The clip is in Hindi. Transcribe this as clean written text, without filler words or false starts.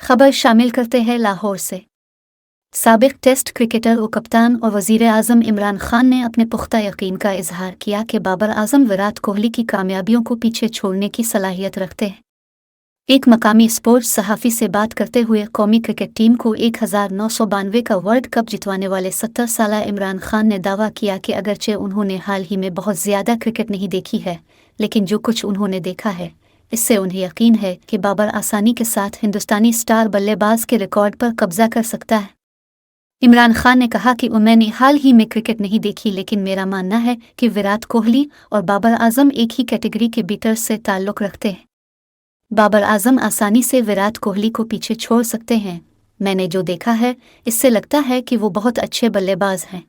खबर शामिल करते हैं लाहौर से। साबिक टेस्ट क्रिकेटर और कप्तान और वज़ीर आज़म इमरान खान ने अपने पुख्ता यकीन का इजहार किया कि बाबर आज़म विराट कोहली की कामयाबियों को पीछे छोड़ने की सलाहियत रखते हैं। एक मकामी स्पोर्ट्स सहाफ़ी से बात करते हुए कौमी क्रिकेट टीम को 1992 का वर्ल्ड कप जितवाने वाले 70 साला इमरान खान ने दावा किया कि अगरचे उन्होंने हाल ही में बहुत ज़्यादा क्रिकेट नहीं देखी है, लेकिन जो कुछ उन्होंने देखा है इससे उन्हें यकीन है कि बाबर आसानी के साथ हिंदुस्तानी स्टार बल्लेबाज के रिकॉर्ड पर कब्जा कर सकता है। इमरान खान ने कहा कि मैंने हाल ही में क्रिकेट नहीं देखी, लेकिन मेरा मानना है कि विराट कोहली और बाबर आज़म एक ही कैटेगरी के बीटर्स से ताल्लुक़ रखते हैं। बाबर आज़म आसानी से विराट कोहली को पीछे छोड़ सकते हैं। मैंने जो देखा है इससे लगता है कि वो बहुत अच्छे बल्लेबाज हैं।